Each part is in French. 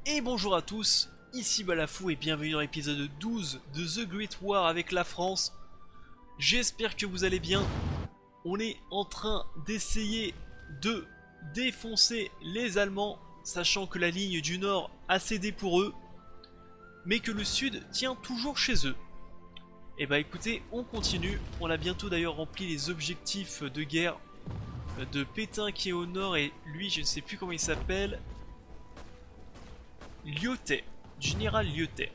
Et bonjour à tous, ici Balafou et bienvenue dans l'épisode 12 de The Great War avec la France. J'espère que vous allez bien. On est en train d'essayer de défoncer les Allemands, sachant que la ligne du Nord a cédé pour eux, mais que le Sud tient toujours chez eux. Et bah écoutez, on continue. On a bientôt d'ailleurs rempli les objectifs de guerre de Pétain qui est au nord et lui je ne sais plus comment il s'appelle. Lyotet, Général Lyotet.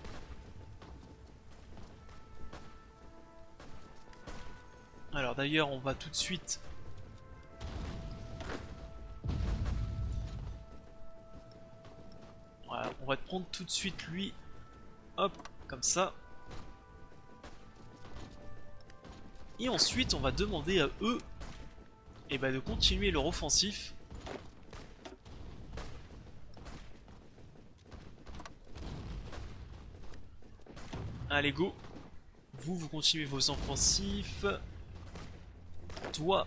Alors d'ailleurs on va tout de suite voilà, on va prendre tout de suite lui. Hop, comme ça. Et ensuite on va demander à eux de continuer leur offensif. Allez go. Vous continuez vos offensifs. Toi.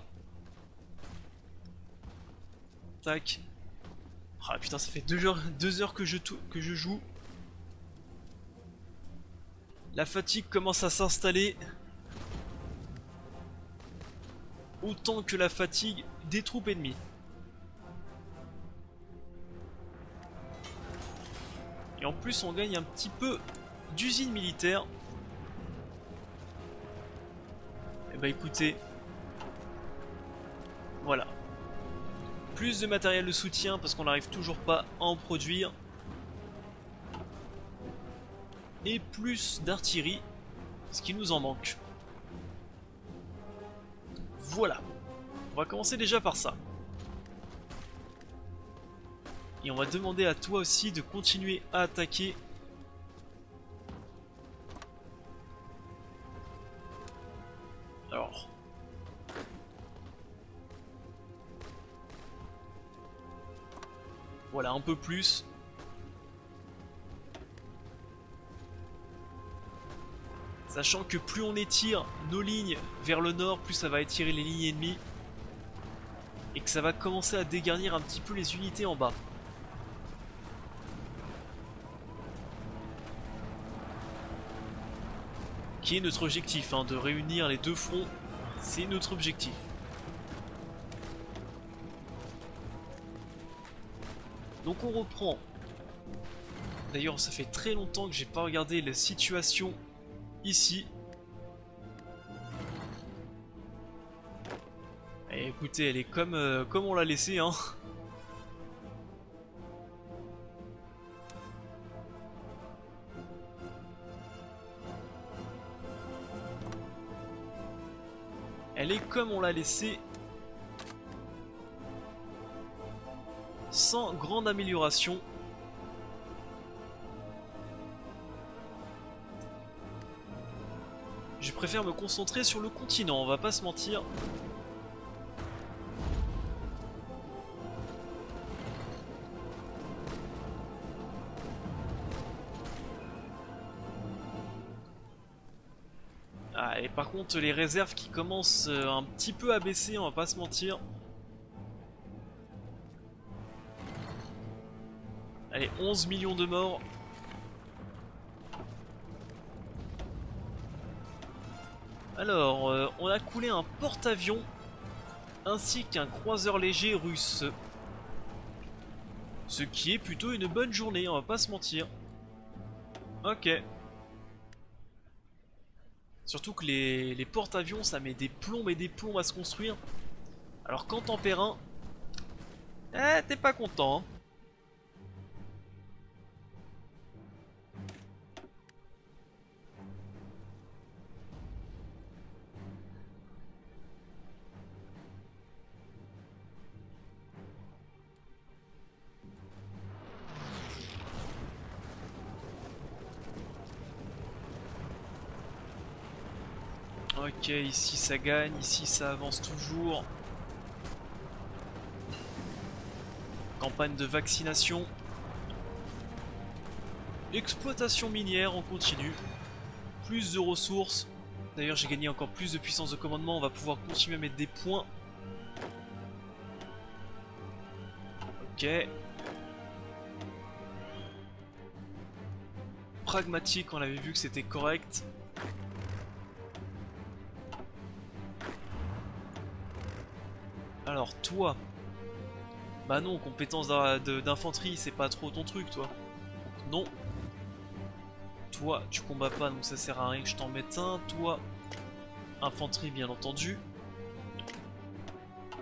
Tac. Ah putain ça fait 2 heures que je joue. La fatigue commence à s'installer. Autant que la fatigue des troupes ennemies. Et en plus on gagne un petit peu d'usine militaire. Et bah écoutez, voilà. Plus de matériel de soutien parce qu'on n'arrive toujours pas à en produire. Et plus d'artillerie, ce qui nous en manque. Voilà. On va commencer déjà par ça. Et on va demander à toi aussi de continuer à attaquer. Alors. Voilà, un peu plus. Sachant que plus on étire nos lignes vers le nord, plus ça va étirer les lignes ennemies. Et que ça va commencer à dégarnir un petit peu les unités en bas. Qui est notre objectif, hein, de réunir les deux fronts, c'est notre objectif. Donc on reprend. D'ailleurs ça fait très longtemps que j'ai pas regardé la situation ici. Et écoutez, elle est comme on l'a laissée, hein. Elle est comme on l'a laissée. Sans grande amélioration. Je préfère me concentrer sur le continent, on va pas se mentir. Ah, et par contre les réserves qui commencent un petit peu à baisser, on va pas se mentir. Allez, 11 millions de morts. Alors, on a coulé un porte-avions ainsi qu'un croiseur léger russe. Ce qui est plutôt une bonne journée, on va pas se mentir. Ok. Surtout que les porte-avions, ça met des plombs et des plombs à se construire. Alors quand t'en perds un, t'es pas content, hein. Ok, ici ça gagne, ici ça avance toujours. Campagne de vaccination. Exploitation minière, on continue. Plus de ressources. D'ailleurs j'ai gagné encore plus de puissance de commandement, on va pouvoir continuer à mettre des points. Ok. pragmatique, on avait vu que c'était correct. Alors toi, bah non, compétence d'infanterie, c'est pas trop ton truc toi. Non. Toi, tu combats pas, donc ça sert à rien que je t'en mette un. Toi, infanterie bien entendu.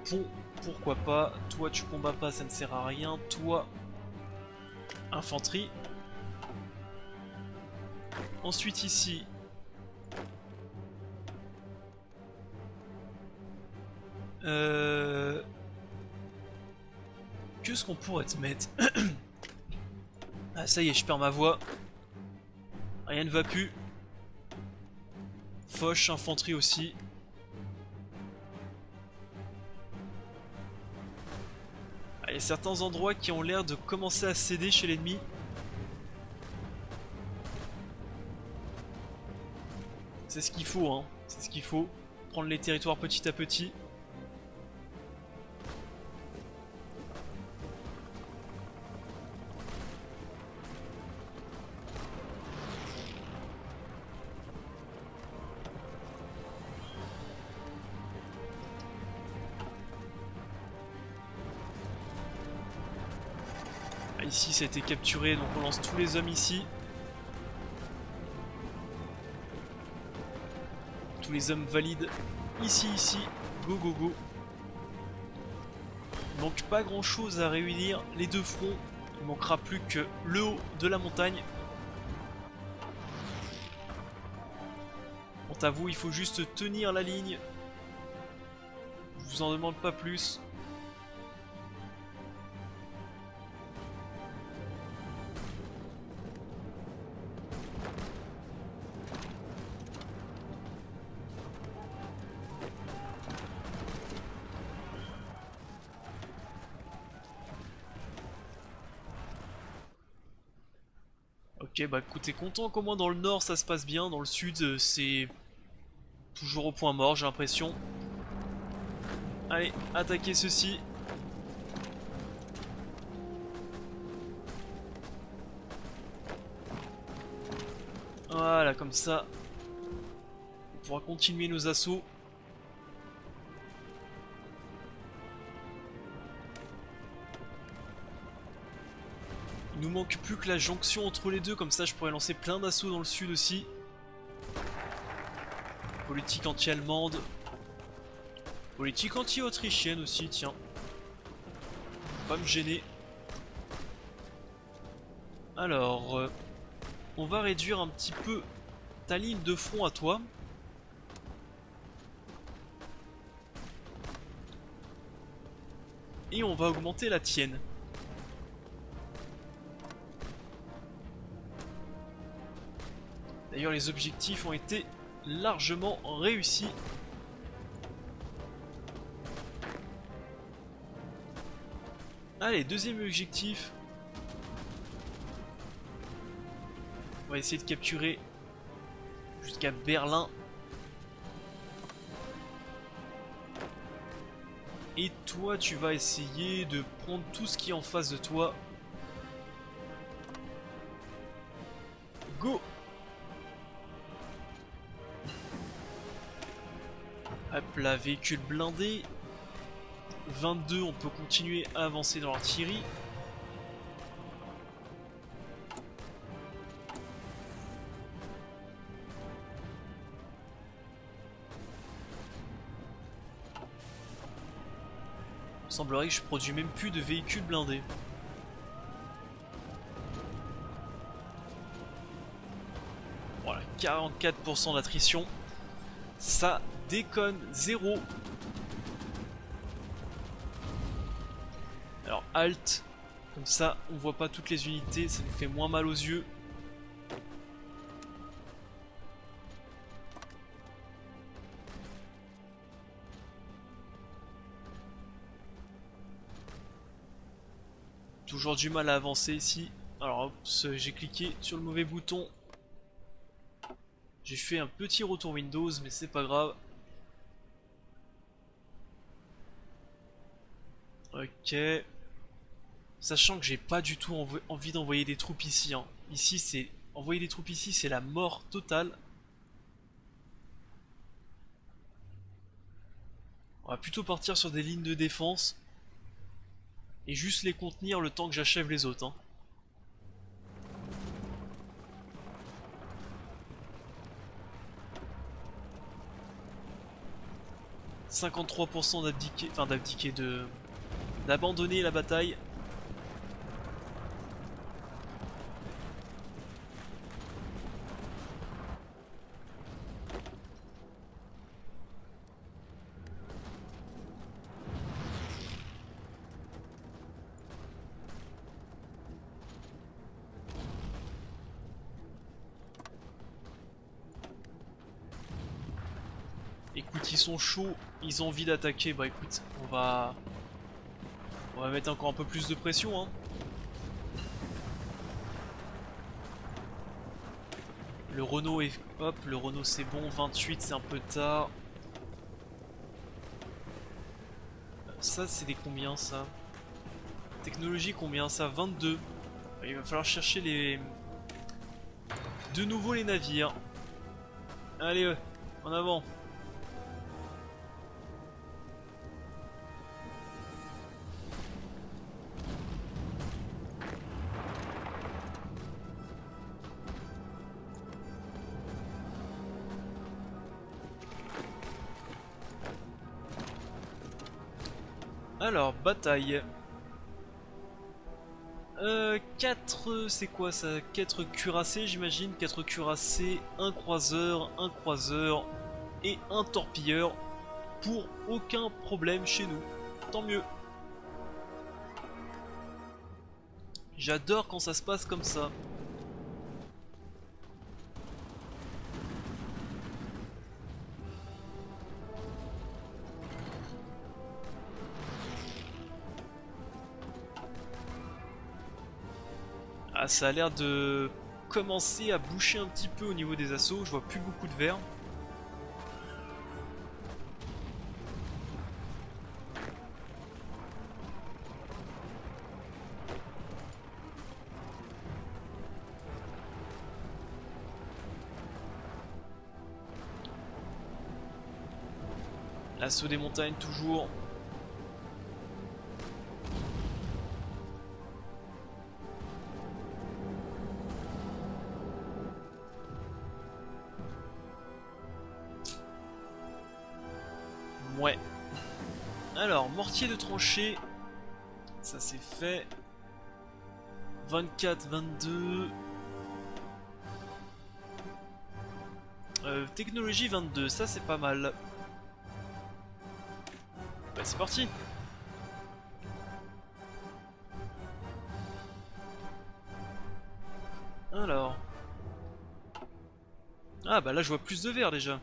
Pont, pourquoi pas. Toi, tu combats pas, ça ne sert à rien. Toi, infanterie. Ensuite ici. Qu'est-ce qu'on pourrait te mettre? Ah ça y est, je perds ma voix. Rien ne va plus. Foch, infanterie aussi. Il y a certains endroits qui ont l'air de commencer à céder chez l'ennemi. C'est ce qu'il faut, hein. C'est ce qu'il faut. Prendre les territoires petit à petit. Ici ça a été capturé, donc on lance tous les hommes ici. Tous les hommes valides. Ici. Go go go. Il manque pas grand chose à réunir les deux fronts. Il manquera plus que le haut de la montagne. On t'avoue, il faut juste tenir la ligne. Je vous en demande pas plus. Ok, bah écoutez, content qu'au moins dans le nord ça se passe bien, dans le sud c'est toujours au point mort j'ai l'impression. Allez, attaquez ceci. Voilà, comme ça on pourra continuer nos assauts. Il nous manque plus que la jonction entre les deux, comme ça je pourrais lancer plein d'assauts dans le sud aussi. Politique anti-allemande. Politique anti-autrichienne aussi, tiens. Pas me gêner. Alors, on va réduire un petit peu ta ligne de front à toi. Et on va augmenter la tienne. D'ailleurs, les objectifs ont été largement réussis. Allez, deuxième objectif. On va essayer de capturer jusqu'à Berlin. Et toi, tu vas essayer de prendre tout ce qui est en face de toi. Go! Hop là, véhicule blindé. 22, on peut continuer à avancer dans l'artillerie. Il semblerait que je produis même plus de véhicules blindés. Voilà, 44% d'attrition. Ça déconne, zéro. Alors Alt, comme ça on voit pas toutes les unités, ça nous fait moins mal aux yeux. Toujours du mal à avancer ici. Alors j'ai cliqué sur le mauvais bouton. J'ai fait un petit retour Windows, mais c'est pas grave. Ok. Sachant que j'ai pas du tout envie d'envoyer des troupes ici. Hein. Ici c'est Envoyer des troupes ici, c'est la mort totale. On va plutôt partir sur des lignes de défense. Et juste les contenir le temps que j'achève les autres. Hein. « 53% d'abdiquer, enfin d'abdiquer, d'abandonner la bataille. » Écoute, ils sont chauds, ils ont envie d'attaquer. Bah écoute, on va mettre encore un peu plus de pression. Hein. Le Renault est... Hop, le Renault c'est bon, 28 c'est un peu tard. Ça c'est des combien ça? Technologie combien ça? 22. Il va falloir chercher les... De nouveau les navires. Allez, en avant. Alors, bataille. 4, c'est quoi ça? 4 cuirassés j'imagine, 4 cuirassés, un croiseur et un torpilleur. Pour aucun problème chez nous. Tant mieux. J'adore quand ça se passe comme ça. Ah, ça a l'air de commencer à boucher un petit peu au niveau des assauts. Je vois plus beaucoup de verre. L'assaut des montagnes toujours. Ouais. Alors, mortier de tranchée. Ça c'est fait. 24, 22. Technologie 22, ça c'est pas mal. Bah c'est parti. Alors. Ah bah là je vois plus de verre déjà.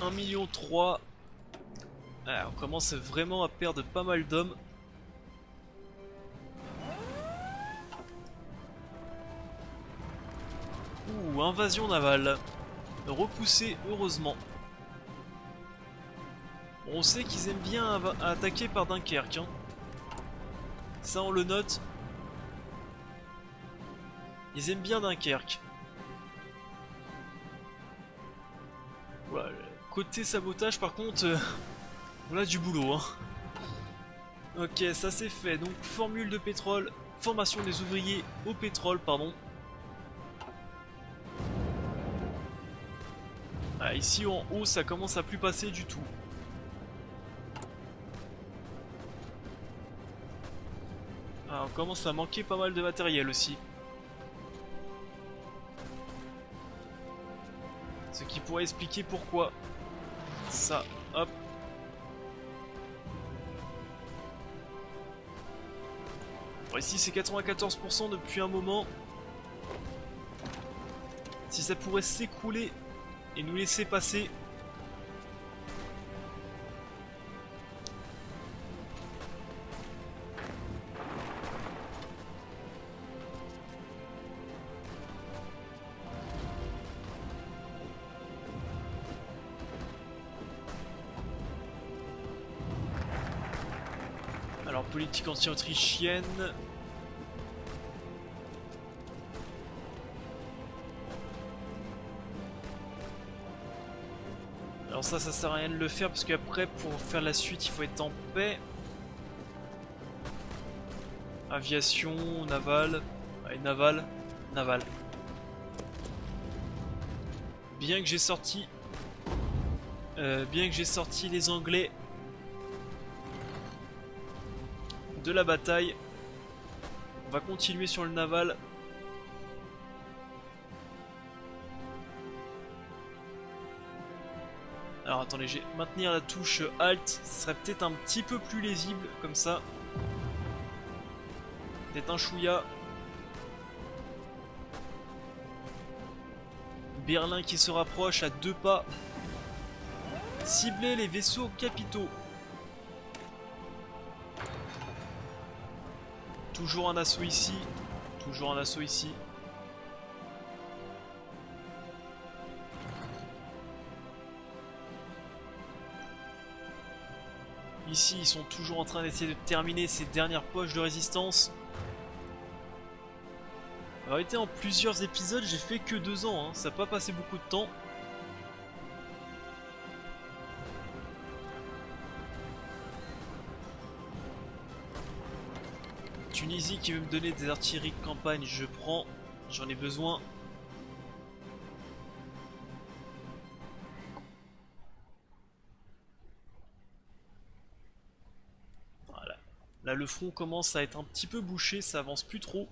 $1,3 million. Ah, on commence vraiment à perdre pas mal d'hommes. Ouh, invasion navale. Repoussé heureusement. Bon, on sait qu'ils aiment bien attaquer par Dunkerque. Hein. Ça on le note. Ils aiment bien Dunkerque. Voilà. Côté sabotage par contre, on a du boulot. Hein. Ok, ça c'est fait. Donc formule de pétrole, formation des ouvriers au pétrole, pardon. Ah, ici en haut ça commence à plus passer du tout. Ah, on commence à manquer pas mal de matériel aussi. Ce qui pourrait expliquer pourquoi. Ça, hop. Bon, ici c'est 94% depuis un moment. Si ça pourrait s'écrouler et nous laisser passer. Alors politique anti-autrichienne. Alors ça sert à rien de le faire parce qu'après pour faire la suite il faut être en paix. Aviation, naval, allez, naval. Bien que j'ai sorti les Anglais de la bataille, on va continuer sur le naval. Alors attendez, j'ai maintenir la touche Alt, ce serait peut-être un petit peu plus lisible comme ça. Peut-être un chouïa. Berlin qui se rapproche à 2 pas. Cibler les vaisseaux capitaux. Toujours un assaut ici. Toujours un assaut ici. Ici, ils sont toujours en train d'essayer de terminer ces dernières poches de résistance. En réalité, en plusieurs épisodes, j'ai fait que 2 ans, hein. Ça n'a pas passé beaucoup de temps. Tunisie qui veut me donner des artilleries de campagne, je prends, j'en ai besoin. Voilà. Là, le front commence à être un petit peu bouché, ça avance plus trop.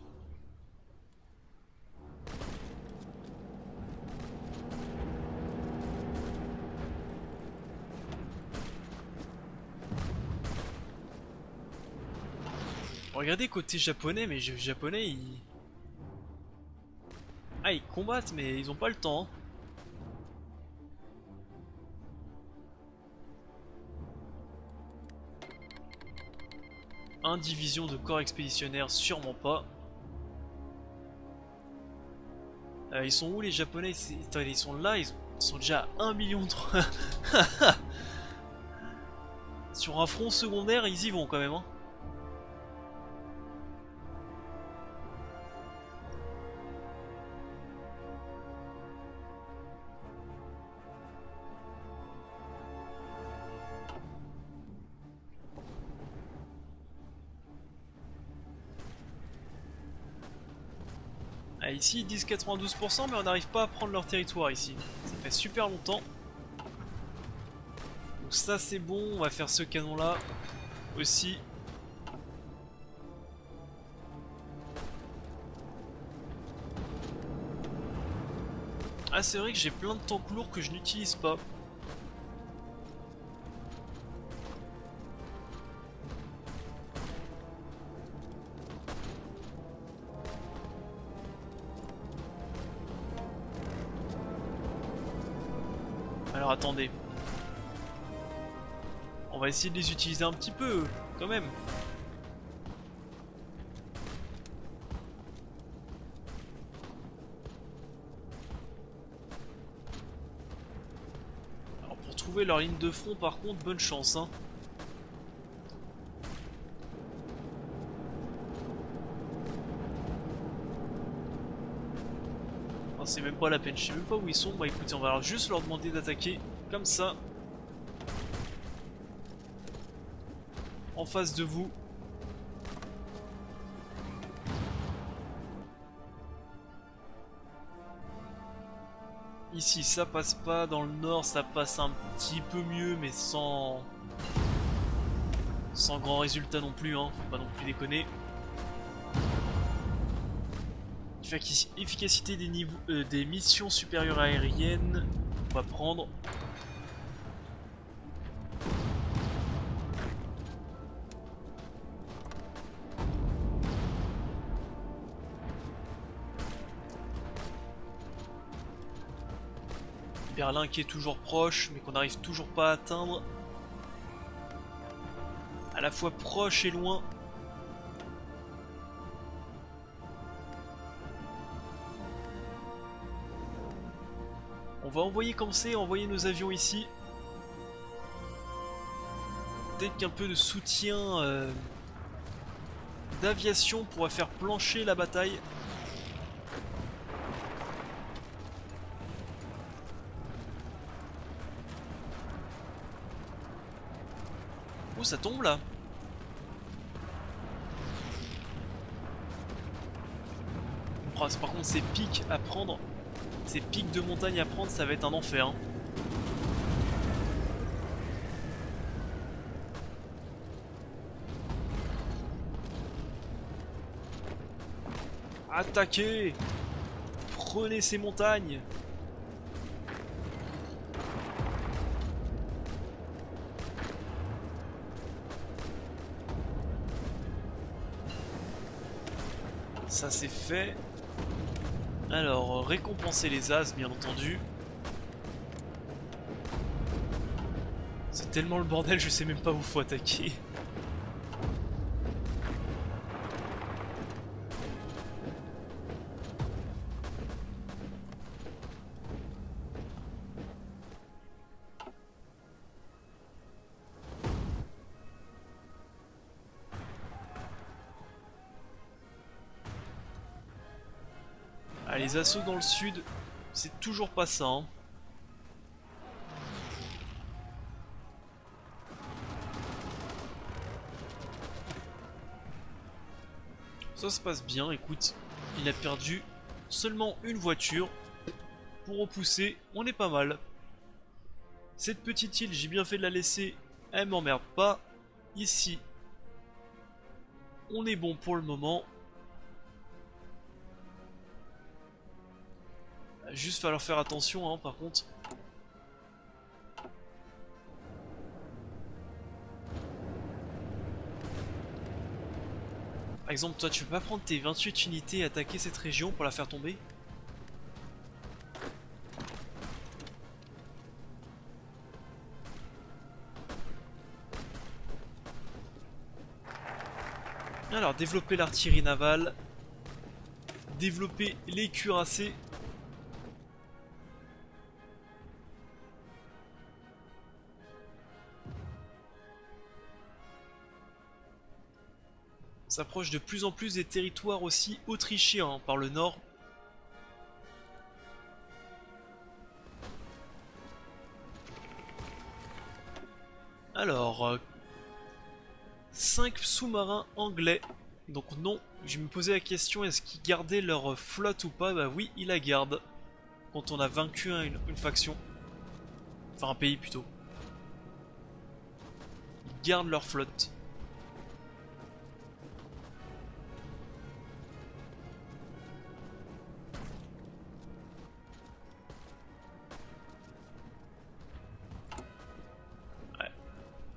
Regardez côté japonais, mais les japonais ils... Ah, ils combattent mais ils ont pas le temps. Un division de corps expéditionnaire, sûrement pas. Ils sont où les japonais? Attendez, ils sont là, ils sont déjà à 1 million de... Sur un front secondaire, ils y vont quand même, hein. Ah, ici ils disent 92% mais on n'arrive pas à prendre leur territoire ici. Ça fait super longtemps. Donc ça c'est bon, on va faire ce canon là aussi. Ah c'est vrai que j'ai plein de tanks lourds que je n'utilise pas. Alors attendez. On va essayer de les utiliser un petit peu, quand même. Alors pour trouver leur ligne de front par contre, bonne chance, hein. C'est même pas la peine, je sais même pas où ils sont. Bah écoutez, on va alors juste leur demander d'attaquer comme ça. En face de vous. Ici ça passe pas, dans le nord ça passe un petit peu mieux mais sans grand résultat non plus, hein. Faut pas non plus déconner. Efficacité des, des missions supérieures aériennes, on va prendre. Berlin qui est toujours proche mais qu'on n'arrive toujours pas à atteindre. À la fois proche et loin. On va envoyer comme c'est, envoyer nos avions ici. Peut-être qu'un peu de soutien d'aviation pourrait faire plancher la bataille. Oh, ça tombe là. Oh, par contre, ces pics à prendre, ces pics de montagne à prendre, ça va être un enfer. Hein. Attaquez! Prenez ces montagnes! Ça c'est fait. Alors, récompenser les as, bien entendu. C'est tellement le bordel, je sais même pas où faut attaquer. Ah, les assauts dans le sud, c'est toujours pas ça. Hein. Ça se passe bien, écoute. Il a perdu seulement une voiture. Pour repousser, on est pas mal. Cette petite île, j'ai bien fait de la laisser. Elle m'emmerde pas. Ici, on est bon pour le moment. Juste falloir faire attention, hein, par contre. Par exemple, toi, tu peux pas prendre tes 28 unités et attaquer cette région pour la faire tomber? Alors, développer l'artillerie navale. Développer les cuirassés. On s'approche de plus en plus des territoires aussi autrichiens hein, par le nord. Alors, 5 sous-marins anglais. Donc non, je me posais la question, est-ce qu'ils gardaient leur flotte ou pas? Bah oui, ils la gardent. Quand on a vaincu une faction. Enfin un pays plutôt. Ils gardent leur flotte.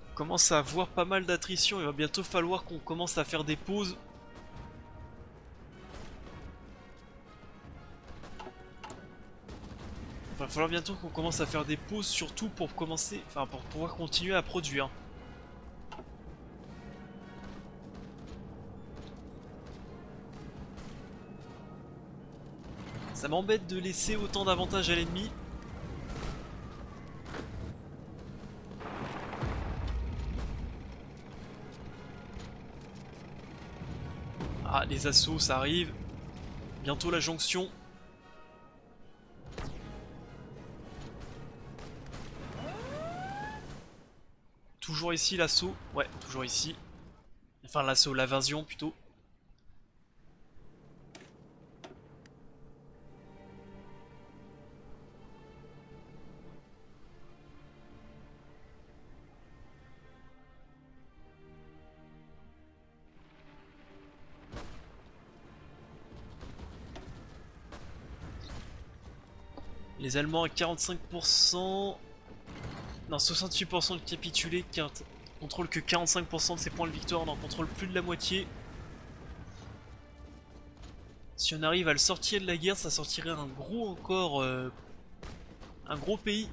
On commence à avoir pas mal d'attrition, il va bientôt falloir qu'on commence à faire des pauses. Il va falloir bientôt qu'on commence à faire des pauses, surtout pour commencer, enfin pour pouvoir continuer à produire. Ça m'embête de laisser autant d'avantages à l'ennemi. Ah, les assauts, ça arrive. Bientôt la jonction. Toujours ici l'assaut. Ouais, toujours ici. Enfin l'assaut, l'invasion plutôt. Les Allemands à 45%. Non, 68% de capitulés, contrôle que 45% de ses points de victoire, on en contrôle plus de la moitié. Si on arrive à le sortir de la guerre, ça sortirait un gros encore... un gros pays.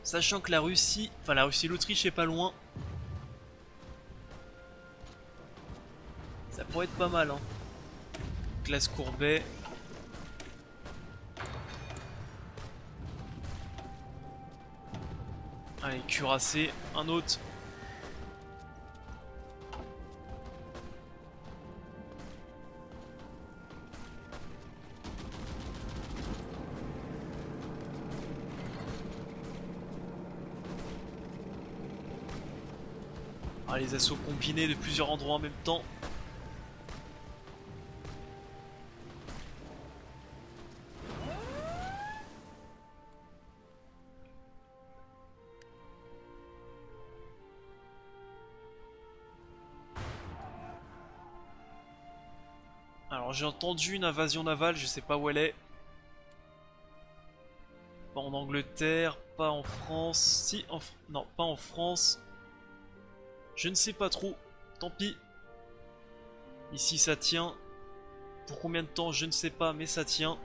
Sachant que la Russie... Enfin la Russie, l'Autriche est pas loin. Ça pourrait être pas mal, hein. Classe Courbet. Allez, cuirassé, un autre. Ah, les assauts combinés de plusieurs endroits en même temps. Alors j'ai entendu une invasion navale, je sais pas où elle est. Pas en Angleterre, pas en France. Si, non, pas en France. Je ne sais pas trop. Tant pis. Ici ça tient. Pour combien de temps, je ne sais pas, mais ça tient.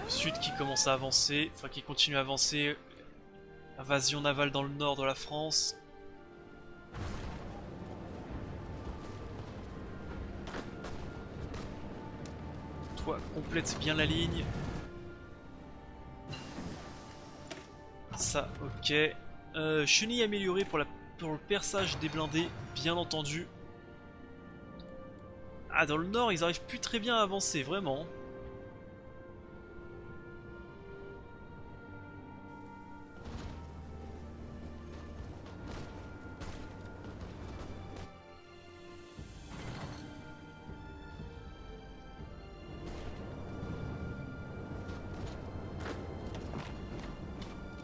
Le sud qui commence à avancer, enfin qui continue à avancer. Invasion navale dans le nord de la France. Toi, complète bien la ligne. Ça, ok. Chenille améliorée pour le perçage des blindés, bien entendu. Ah, dans le nord, ils arrivent plus très bien à avancer, vraiment.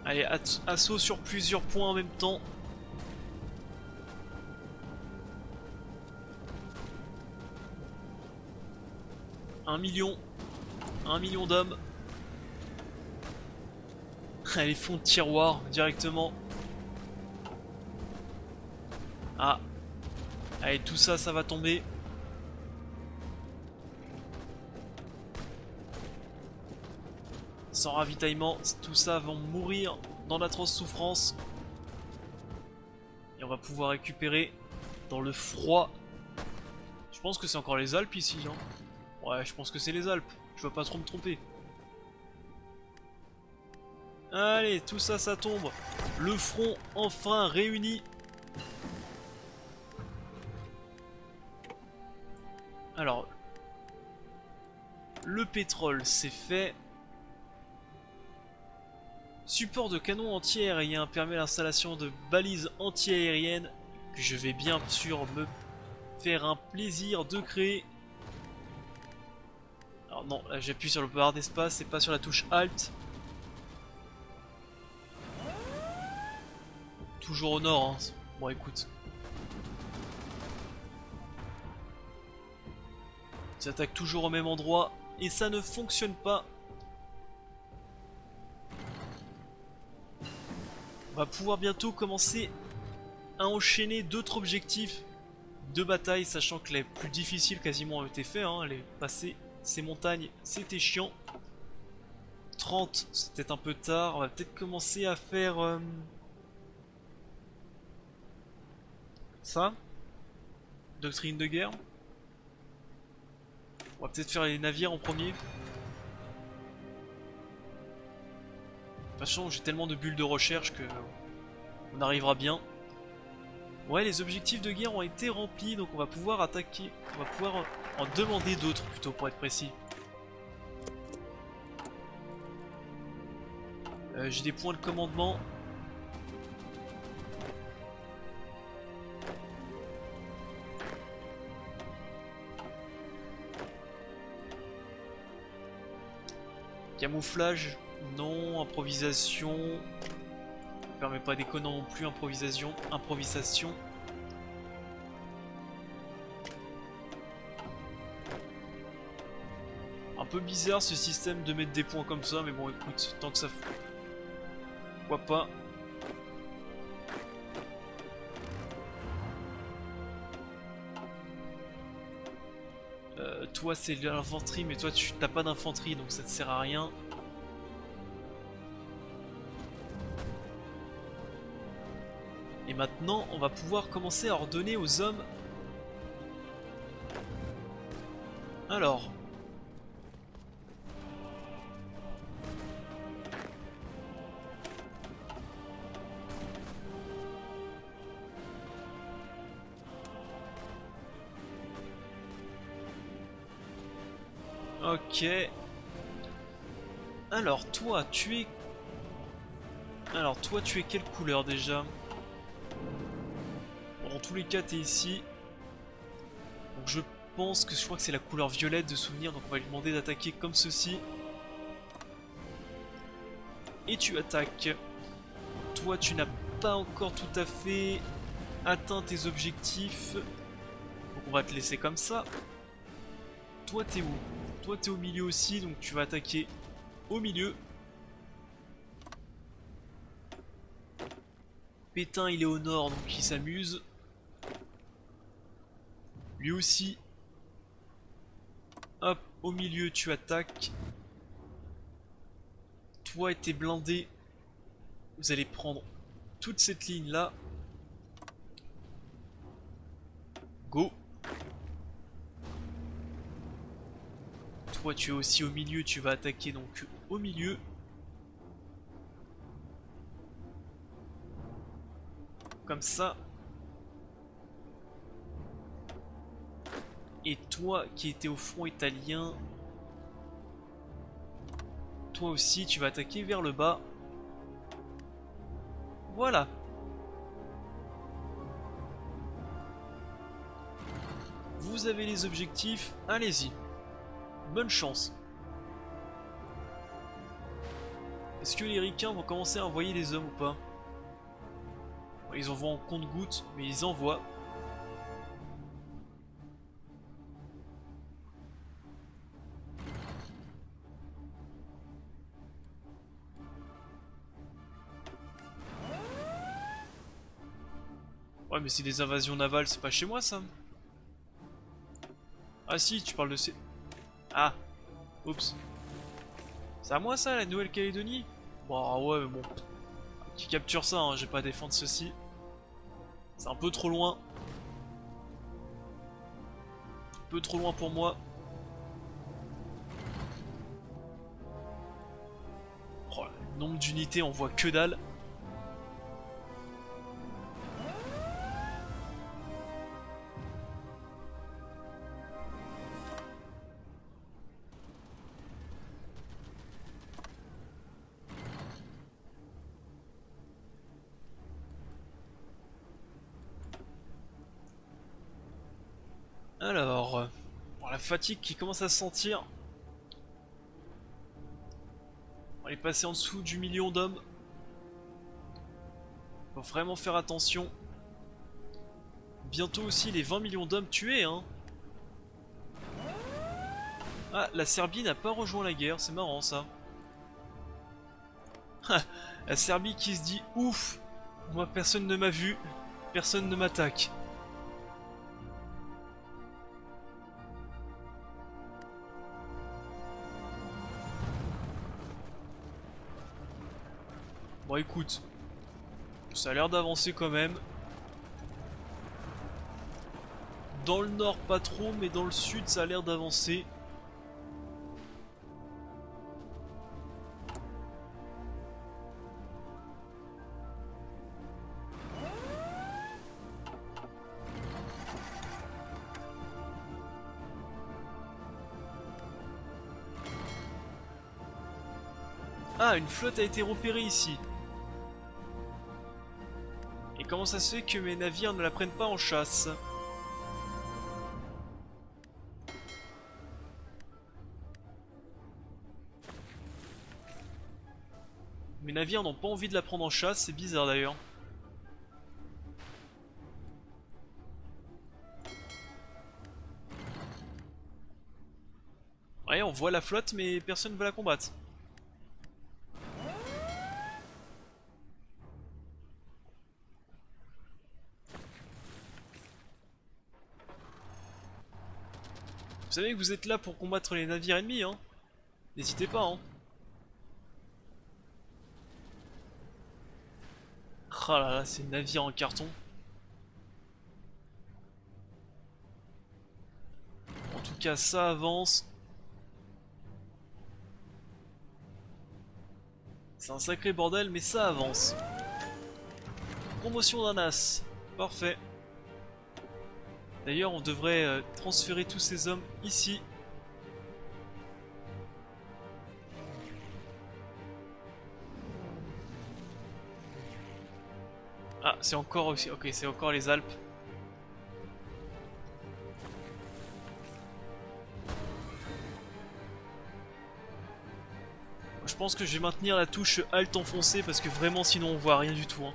Allez, assaut sur plusieurs points en même temps. Un million d'hommes. Allez, fond de tiroir directement. Ah. Allez, tout ça, ça va tomber. Sans ravitaillement, tout ça va mourir dans d'atroces souffrances. Et on va pouvoir récupérer dans le froid. Je pense que c'est encore les Alpes ici, hein. Ouais, je pense que c'est les Alpes. Je vais pas trop me tromper. Allez, tout ça, ça tombe. Le front enfin réuni. Alors, le pétrole, c'est fait. Support de canon anti-aérien permet l'installation de balises anti-aériennes que je vais bien sûr me faire un plaisir de créer. Alors non, là j'appuie sur le barre d'espace et pas sur la touche Alt. Toujours au nord, hein. Bon écoute. Ils attaquent toujours au même endroit et ça ne fonctionne pas. On va pouvoir bientôt commencer à enchaîner d'autres objectifs de bataille, sachant que les plus difficiles quasiment ont été faits, hein. Les passer ces montagnes, c'était chiant. 30, c'était un peu tard. On va peut-être commencer à faire ça. Doctrine de guerre. On va peut-être faire les navires en premier. De toute façon, j'ai tellement de bulles de recherche que on arrivera bien. Ouais, les objectifs de guerre ont été remplis, donc on va pouvoir attaquer. On va pouvoir en demander d'autres plutôt, pour être précis. J'ai des points de commandement. Camouflage, non. Improvisation. Permet pas déconnant non plus. Improvisation. Un peu bizarre ce système de mettre des points comme ça, mais bon écoute, tant que ça... Pourquoi pas. Toi c'est l'infanterie, mais toi tu n'as pas d'infanterie, donc ça ne sert à rien. Et maintenant, on va pouvoir commencer à ordonner aux hommes. Alors. Ok. Alors toi, tu es... Alors toi, tu es quelle couleur déjà? Bon, dans tous les cas, t'es ici. Donc je pense que je crois que c'est la couleur violette de souvenir. Donc on va lui demander d'attaquer comme ceci. Et tu attaques. Toi, tu n'as pas encore tout à fait atteint tes objectifs. Donc on va te laisser comme ça. Toi, t'es où? Toi, t'es au milieu aussi, donc tu vas attaquer au milieu. Pétain, il est au nord, donc il s'amuse. Lui aussi. Hop, au milieu, tu attaques. Toi et tes blindés, vous allez prendre toute cette ligne-là. Go. Toi, tu es aussi au milieu, tu vas attaquer donc au milieu. Comme ça. Et toi qui étais au front italien, toi aussi tu vas attaquer vers le bas. Voilà. Vous avez les objectifs, allez-y. Bonne chance. Est-ce que les ricains vont commencer à envoyer des hommes ou pas? Ils envoient en compte-gouttes, mais ils envoient. Ouais, mais c'est des invasions navales, c'est pas chez moi ça. Ah si, tu parles de ces... Ah, oups. C'est à moi ça, la Nouvelle-Calédonie? Bah ouais, mais bon. Qui capture ça, hein, j'ai pas à défendre ceci. C'est un peu trop loin. Un peu trop loin pour moi. Oh, le nombre d'unités, on voit que dalle. Alors, bon, la fatigue qui commence à se sentir. On est passé en dessous du million d'hommes. Faut vraiment faire attention. Bientôt aussi les 20 millions d'hommes tués, hein. Ah, la Serbie n'a pas rejoint la guerre, c'est marrant ça. La Serbie qui se dit ouf, moi personne ne m'a vu, personne ne m'attaque. Bon écoute, ça a l'air d'avancer quand même. Dans le nord pas trop, mais dans le sud ça a l'air d'avancer. Ah, une flotte a été repérée ici. Et comment ça se fait que mes navires ne la prennent pas en chasse? Mes navires n'ont pas envie de la prendre en chasse, c'est bizarre d'ailleurs. Ouais, on voit la flotte mais personne ne veut la combattre. Vous savez que vous êtes là pour combattre les navires ennemis, hein. N'hésitez pas, hein. Oh là là, ces navires en carton. En tout cas, ça avance. C'est un sacré bordel, mais ça avance. Promotion d'un as. Parfait. D'ailleurs, on devrait transférer tous ces hommes ici. Ah, c'est encore aussi. Ok, c'est encore les Alpes. Je pense que je vais maintenir la touche Alt enfoncée parce que vraiment sinon on voit rien du tout. Hein.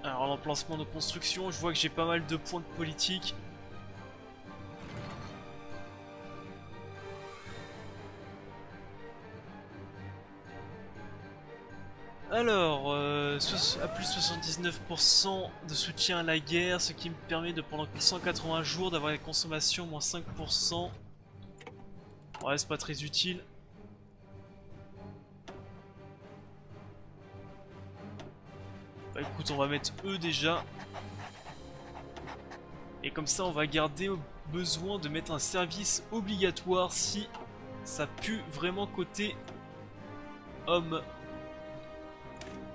Alors l'emplacement de construction, je vois que j'ai pas mal de points de politique. Alors, à plus 79% de soutien à la guerre, ce qui me permet de pendant 180 jours d'avoir la consommation moins 5%. Ouais, c'est pas très utile. Bah écoute, on va mettre eux déjà. Et comme ça, on va garder au besoin de mettre un service obligatoire si ça pue vraiment côté homme.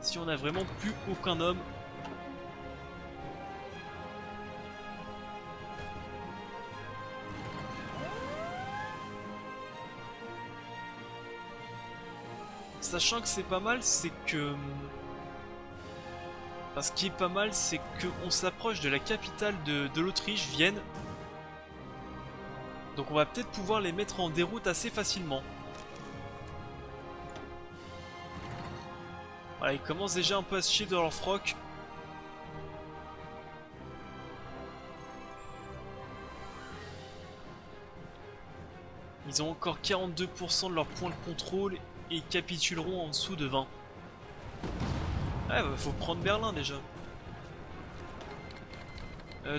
Si on a vraiment plus aucun homme. Sachant que c'est pas mal, c'est que... Enfin, ce qui est pas mal, c'est qu'on s'approche de la capitale de l'Autriche, Vienne. Donc on va peut-être pouvoir les mettre en déroute assez facilement. Voilà, ils commencent déjà un peu à se chier dans leur froc. Ils ont encore 42% de leur point de contrôle et ils capituleront en dessous de 20. Ouais, bah, faut prendre Berlin déjà.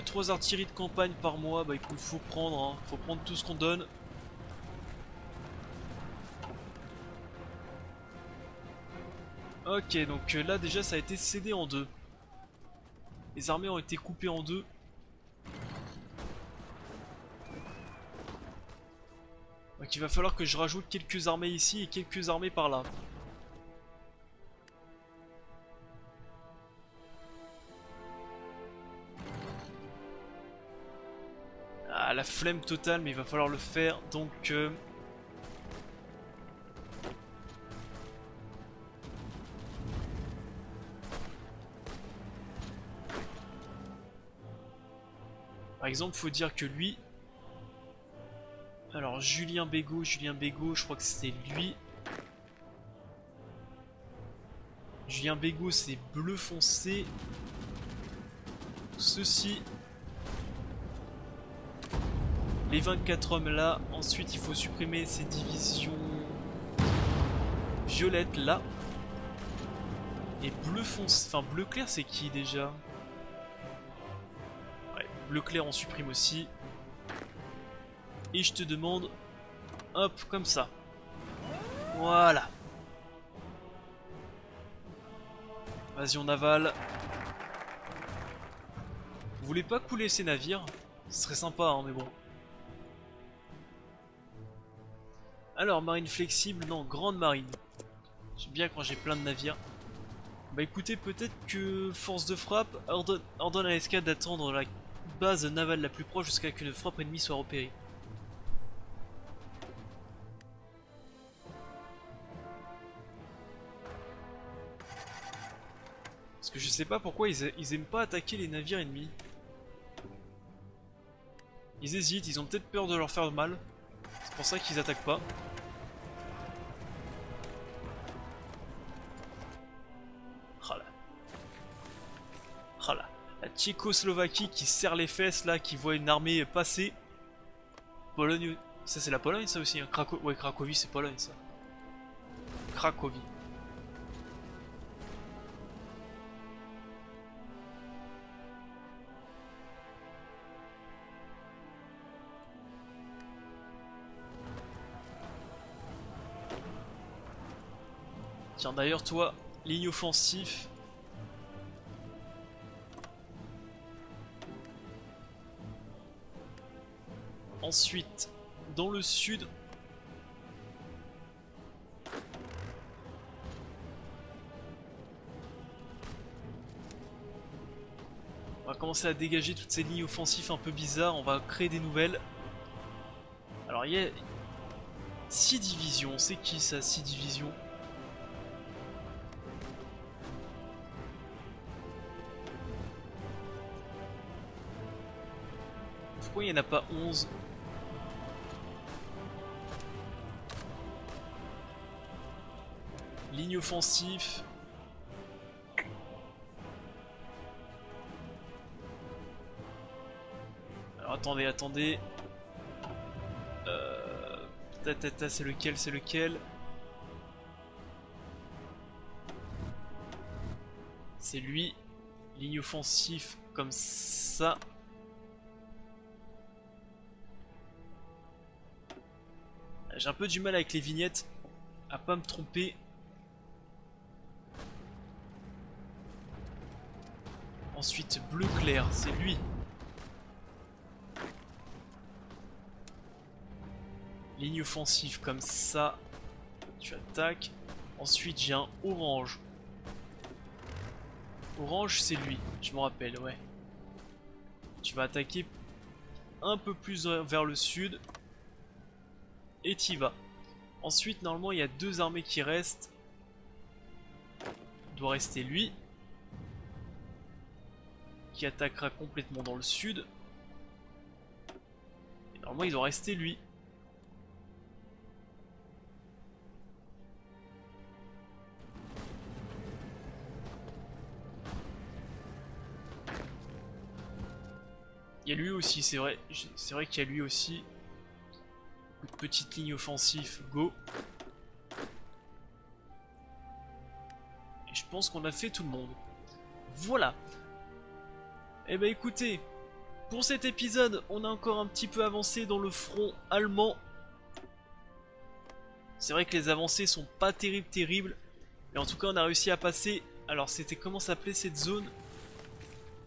3 artilleries de campagne par mois, bah écoute, faut prendre, hein. Faut prendre tout ce qu'on donne. Ok, donc là déjà ça a été cédé en deux. Les armées ont été coupées en deux. Donc il va falloir que je rajoute quelques armées ici et quelques armées par là. Ah, la flemme totale, mais il va falloir le faire, donc... Par exemple, faut dire que lui... Alors, Julien Bégaud, je crois que c'est lui. Julien Bégaud, c'est bleu foncé. Ceci. Les 24 hommes là. Ensuite, il faut supprimer ces divisions violettes là. Et bleu foncé... Enfin, bleu clair, c'est qui déjà? Ouais, bleu clair, on supprime aussi. Et je te demande... Hop, comme ça. Voilà. Vas-y, on avale. Vous voulez pas couler ces navires? Ce serait sympa, hein, mais bon. Alors, marine flexible, non, grande marine. J'aime bien quand j'ai plein de navires. Bah écoutez, peut-être que force de frappe ordonne à l'escadre d'attendre la base navale la plus proche jusqu'à ce qu'une frappe ennemie soit repérée. Parce que je sais pas pourquoi ils aiment pas attaquer les navires ennemis. Ils hésitent, ils ont peut-être peur de leur faire mal. C'est pour ça qu'ils attaquent pas. Ah là. Ah là. La Tchécoslovaquie qui serre les fesses là, qui voit une armée passer. Pologne. Ça c'est la Pologne ça aussi, hein. Ouais, Cracovie c'est Pologne ça. Cracovie. Tiens d'ailleurs toi, ligne offensive. Ensuite, dans le sud, commencer à dégager toutes ces lignes offensives un peu bizarres. On va créer des nouvelles. Alors il y a 6 divisions. C'est qui ça, 6 divisions? Pourquoi il n'y en a pas 11? Ligne offensive. Alors attendez. C'est lequel? C'est lequel? C'est lui. Ligne offensive comme ça. J'ai un peu du mal avec les vignettes à pas me tromper. Ensuite bleu clair, c'est lui. Ligne offensive comme ça. Tu attaques. Ensuite j'ai un orange. Orange c'est lui, je me rappelle, ouais. Tu vas attaquer un peu plus vers le sud. Et t'y vas. Ensuite normalement il y a 2 armées qui restent. Il doit rester lui. Qui attaquera complètement dans le sud. Et normalement il doit rester lui. Il y a lui aussi, c'est vrai qu'il y a lui aussi. Une petite ligne offensive, go. Et je pense qu'on a fait tout le monde. Voilà. Et bah écoutez, pour cet épisode, on a encore un petit peu avancé dans le front allemand. C'est vrai que les avancées sont pas terribles. Mais en tout cas, on a réussi à passer. Alors c'était comment s'appelait cette zone?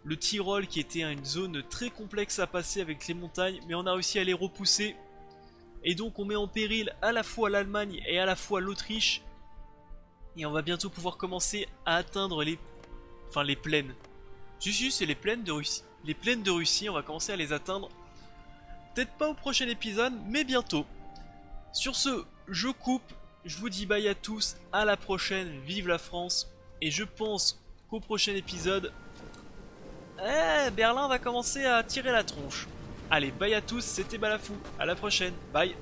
Le Tyrol, qui était une zone très complexe à passer avec les montagnes, mais on a réussi à les repousser. Et donc on met en péril à la fois l'Allemagne et à la fois l'Autriche. Et on va bientôt pouvoir commencer à atteindre les plaines. Juste, c'est les plaines de Russie. Les plaines de Russie, on va commencer à les atteindre. Peut-être pas au prochain épisode, mais bientôt. Sur ce, je coupe. Je vous dis bye à tous. À la prochaine. Vive la France. Et je pense qu'au prochain épisode... Berlin va commencer à tirer la tronche. Allez, bye à tous, c'était Balafou. À la prochaine. Bye.